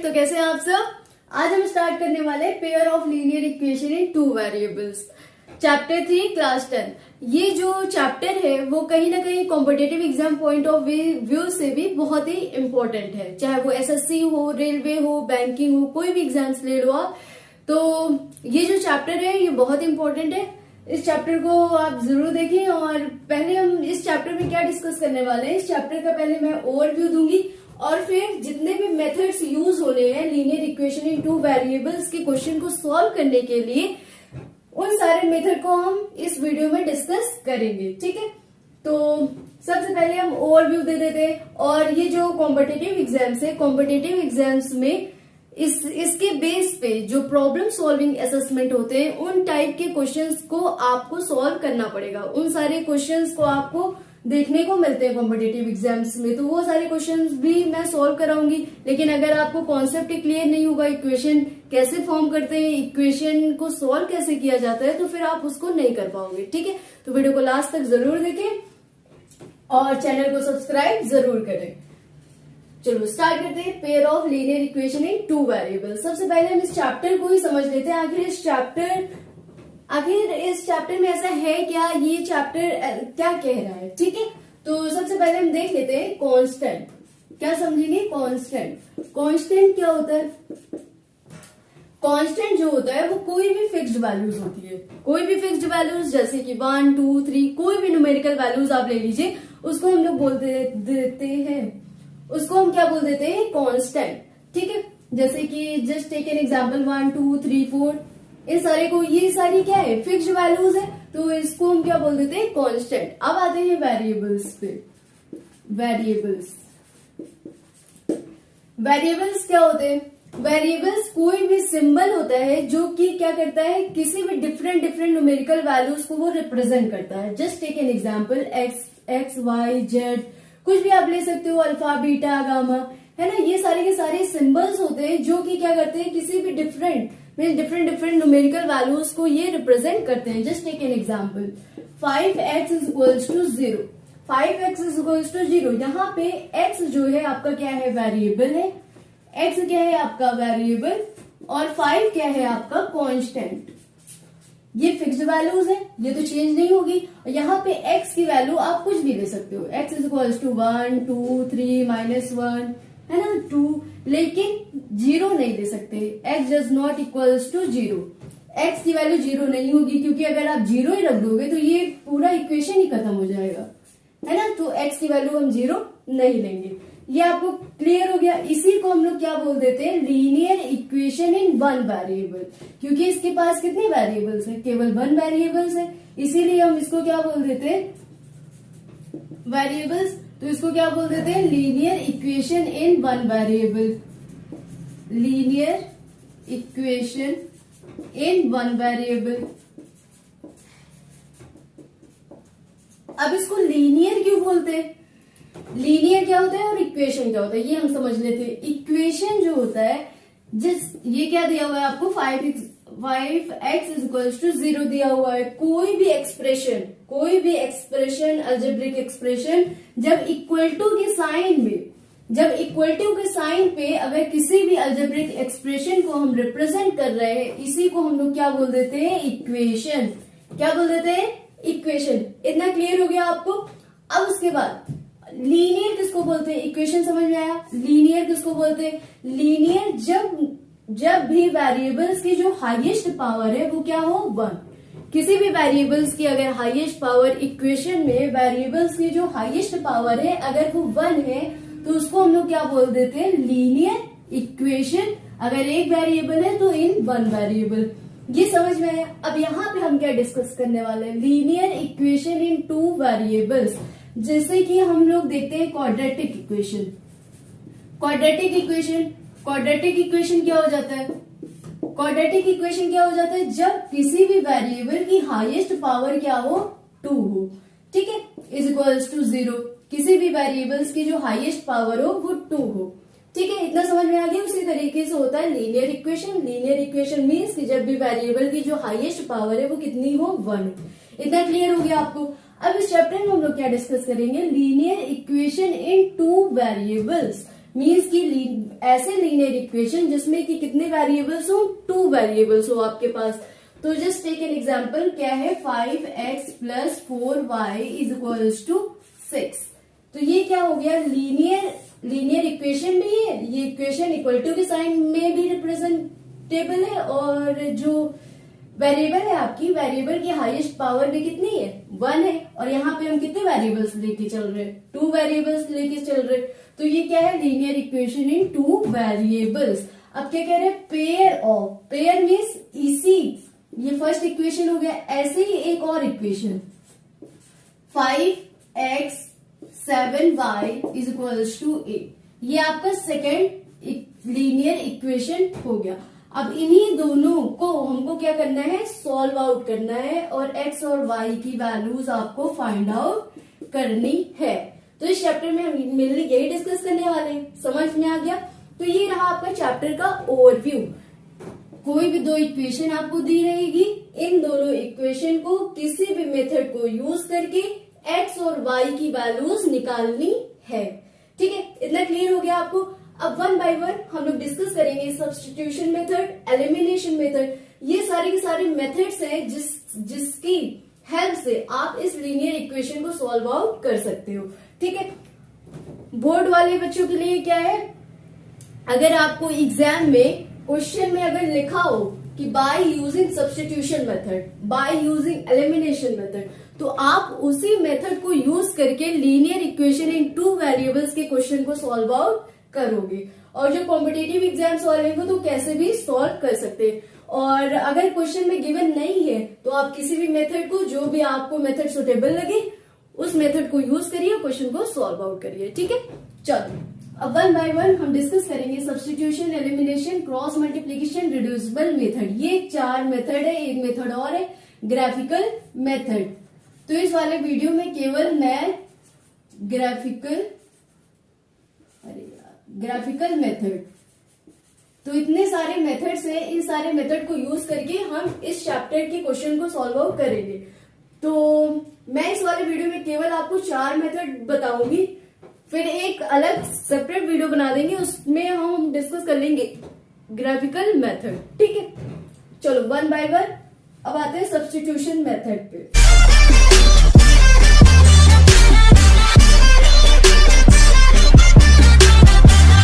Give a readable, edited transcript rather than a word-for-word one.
तो कैसे हैं आप सब। आज हम स्टार्ट करने वाले हैं pair of linear equation in two variables, chapter 3 class 10। ये जो चैप्टर है वो कहीं ना कहीं competitive exam point of view से भी बहुत ही इम्पोर्टेंट है, चाहे वो एसएससी हो, रेलवे हो, बैंकिंग हो, कोई भी एग्जाम्स ले लो आप। तो ये जो चैप्टर है ये बहुत इंपॉर्टेंट है, इस चैप्टर को आप जरूर देखें। और पहले हम इस चैप्टर में क्या डिस्कस करने वाले हैं, इस चैप्टर का पहले मैं ओवरव्यू दूंगी और फिर जितने भी मेथड्स यूज होने हैं linear equation in two variables के क्वेश्चन को सॉल्व करने के लिए, उन सारे मेथड को हम इस वीडियो में डिस्कस करेंगे। ठीक है, तो सबसे पहले हम ओवरव्यू दे देते हैं। और ये जो कॉम्पिटिटिव एग्जाम्स है, कॉम्पिटिटिव एग्जाम्स में इसके बेस पे जो प्रॉब्लम सॉल्विंग असेसमेंट होते हैं उन टाइप के क्वेश्चंस को आपको सॉल्व करना पड़ेगा। उन सारे क्वेश्चंस को आपको देखने को मिलते हैं कॉम्पिटिटिव एग्जाम्स में, तो वो सारे क्वेश्चंस भी मैं सॉल्व कराऊंगी। लेकिन अगर आपको कॉन्सेप्ट क्लियर नहीं होगा, इक्वेशन कैसे फॉर्म करते हैं, इक्वेशन को सॉल्व कैसे किया जाता है, तो फिर आप उसको नहीं कर पाओगे। ठीक है, तो वीडियो को लास्ट तक जरूर देखें और चैनल को सब्सक्राइब जरूर करें। चलो स्टार्ट करते हैं pair of linear equation in two variable. सबसे पहले हम इस चैप्टर को ही समझ लेते हैं। आखिर इस चैप्टर में ऐसा है क्या, ये चैप्टर क्या कह रहा है। ठीक है, तो सबसे पहले हम देख लेते हैं कांस्टेंट। क्या समझेंगे कांस्टेंट? कांस्टेंट क्या होता है? कांस्टेंट जो होता है वो कोई भी फिक्स्ड वैल्यूज होती है, कोई भी फिक्स्ड वैल्यूज, जैसे कि 1, 2, 3, कोई भी न्यूमेरिकल वैल्यूज आप ले लीजिए, उसको हम लोग बोल देते हैं, उसको हम क्या बोल देते हैं, कांस्टेंट। ठीक है, जैसे कि जस्ट टेक एन एग्जांपल 1, 2, 3, 4, इन सारे को, ये सारी क्या है, फिक्स्ड वैल्यूज है, तो इसको हम क्या बोल देते हैं, कांस्टेंट। अब आते हैं वेरिएबल्स पे। वेरिएबल्स क्या होते हैं? वेरिएबल्स कोई भी सिंबल होता है जो कि क्या करता है, किसी भी डिफरेंट न्यूमेरिकल वैल्यूज को वो रिप्रेजेंट करता है। Just take an example X Y Z, कुछ भी आप ले सकते हो, अल्फा बीटा गामा, है ना। ये सारे के सारे सिंबल्स होते हैं जो कि क्या करते हैं, किसी भी डिफरेंट न्यूमेरिकल वैल्यूज को ये रिप्रेजेंट करते हैं। Just take an example 5x is equals to 0। 5x is equals to 0, यहाँ पे x जो है आपका क्या है, वेरिएबल है। x क्या है आपका, वेरिएबल, और 5 क्या है आपका, कांस्टेंट। ये फिक्स्ड वैल्यूज है, ये तो चेंज नहीं होगी। और यहाँ पे x की वैल्यू आप कुछ भी ले सकते हो, x इज इक्वल्स टू 1, 2, 3, -1, है ना, 2, लेकिन 0 नहीं दे सकते। x does not equals to 0, x की वैल्यू 0 नहीं होगी, क्योंकि अगर आप 0 ही रख दोगे तो ये पूरा इक्वेशन ही खत्म हो जाएगा, है ना। तो x की वैल्यू हम 0 नहीं लेंगे। ये आपको क्लियर हो गया। इसी को हम लोग क्या बोल देते हैं, linear equation in one variable, क्योंकि इसके पास कितने वेरिएबल्स हैं, केवल 1 वेरिएबल्स है, इसीलिए हम इसको क्या बोल देते हैं, वेरिएबल्स। तो इसको क्या बोल देते हैं, linear equation in one variable. Linear equation in one variable. अब इसको लीनियर क्यों बोलते हैं, लीनियर क्या होता है और इक्वेशन क्या होता है, ये हम समझ लेते हैं। इक्वेशन जो होता है, ये क्या दिया हुआ है आपको, 5x इज इक्वल्स टू 0 दिया हुआ है। कोई भी एक्सप्रेशन अलजेब्रिक एक्सप्रेशन जब इक्वल टू के साइन पे अगर किसी भी अलजेब्रिक एक्सप्रेशन को हम रिप्रेजेंट कर रहे हैं, इसी को हम लोग क्या बोल देते हैं, इक्वेशन। क्या बोल देते हैं, इक्वेशन। इतना क्लियर हो गया आपको। अब उसके बाद लीनियर किसको बोलते हैं, इक्वेशन समझ में आया। लीनियर किसको बोलते हैं, लीनियर जब भी वेरिएबल्स की जो हाईएस्ट पावर है वो क्या हो, 1। किसी भी वेरिएबल्स की अगर हाईएस्ट पावर, इक्वेशन में वेरिएबल्स की जो हाईएस्ट पावर है अगर वो 1 है, तो उसको हम लोग क्या बोल देते हैं, लीनियर इक्वेशन। अगर एक वेरिएबल है तो इन 1 वेरिएबल। ये समझ में आया। अब यहाँ पे हम क्या डिस्कस करने वाले हैं, लीनियर इक्वेशन इन 2 वेरिएबल्स। जैसे कि हम लोग देखते हैं क्वाड्रेटिक इक्वेशन। क्वाड्रेटिक इक्वेशन क्या हो जाता है, क्वाड्रेटिक इक्वेशन क्या हो जाता है, जब किसी भी वेरिएबल की हाईएस्ट पावर क्या हो, 2 हो। ठीक है, इज इक्वल्स टू 0। किसी भी वेरिएबल्स की जो हाईएस्ट पावर हो वो 2 हो। ठीक है, इतना समझ में आ गया। उसी तरीके से होता है linear equation. Linear equation means कि जब भी वेरिएबल की जो हाईएस्ट पावर है वो कितनी हो, 1। इतना क्लियर हो गया आपको। अब इस चैप्टर में हम लोग क्या डिस्कस करेंगे, linear equation in 2 variables. Means की ऐसे लीनियर इक्वेशन जिसमें कि कितने वेरिएबल्स हो, 2 वेरिएबल्स हो आपके पास। तो जस्ट टेक एन एग्जांपल, क्या है 5x plus 4y is equals to 6। तो ये क्या हो गया, लीनियर इक्वेशन भी है, ये इक्वेशन इक्वल टू के साइन में भी रिप्रेजेंटेबल है, और जो वेरिएबल है आपकी, वेरिएबल की हाईएस्ट पावर भी कितनी है, 1 है, और यहाँ पे हम कितने वेरिएबल्स लेके चल रहे हैं, 2 वेरिएबल्स लेके चल रहे हैं। तो ये क्या है, लीनियर इक्वेशन इन 2 वेरिएबल्स। अब क्या कह रहे हैं, पेयर मीन्स इसी, ये फर्स्ट इक्वेशन हो गया, ऐसे ही एक और equation 5x 7y is equals to 8, ये आपका सेकेंड लीनियर इक्वेशन हो गया। अब इन्हीं दोनों को हमको क्या करना है, सॉल्व आउट करना है, और x और y की वैल्यूज आपको फाइंड आउट करनी है। तो इस चैप्टर में हम मेनली यही डिस्कस करने वाले हैं, समझ में आ गया। तो ये रहा आपका चैप्टर का ओवरव्यू। कोई भी 2 इक्वेशन आपको दी रहेगी, इन दोनों इक्वेशन को किसी भी मेथड को यूज करके x और y की वैल्यूज निकालनी है। ठीक है, इतना क्लियर हो गया आपको। अब 1 बाय 1 हम लोग डिस्कस करेंगे सब्स्टिट्यूशन मेथड, एलिमिनेशन मेथड, ये सारे के सारे मेथड्स हैं जिसकी हेल्प से आप इस लीनियर इक्वेशन को सॉल्व आउट कर सकते हो। ठीक है, बोर्ड वाले बच्चों के लिए क्या है, अगर आपको एग्जाम में क्वेश्चन में अगर लिखा हो कि by using substitution method, by using elimination method, तो आप उसी मेथड को यूज करके लीनियर इक्वेशन इन 2 वेरिएबल्स के क्वेश्चन को सॉल्व आउट करोगे। और जो कॉम्पिटेटिव एग्जाम सॉल्व है तो कैसे भी सॉल्व कर सकते हैं। और अगर क्वेश्चन में गिवन नहीं है तो आप किसी भी मेथड को, जो भी आपको मेथड सुटेबल लगे, उस मेथड को यूज करिए, क्वेश्चन को सॉल्व आउट करिए। ठीक है, चलो अब 1 बाय 1 हम डिस्कस करेंगे substitution, elimination, cross multiplication, reducible method. ये 4 मेथड है, एक मेथड और है ग्राफिकल मेथड। तो इस वाले वीडियो में केवल मैं ग्राफिकल मेथड, तो इतने सारे मेथड्स हैं, इन सारे मेथड को यूज करके हम इस चैप्टर के क्वेश्चन को सॉल्व आउट करेंगे। तो मैं इस वाले वीडियो में केवल आपको 4 मेथड बताऊंगी, फिर एक अलग सेपरेट वीडियो बना देंगे, उसमें हम डिस्कस कर लेंगे ग्राफिकल मेथड। ठीक है, चलो 1 बाय 1 अब आते हैं सब्स्टिट्यूशन मेथड पे।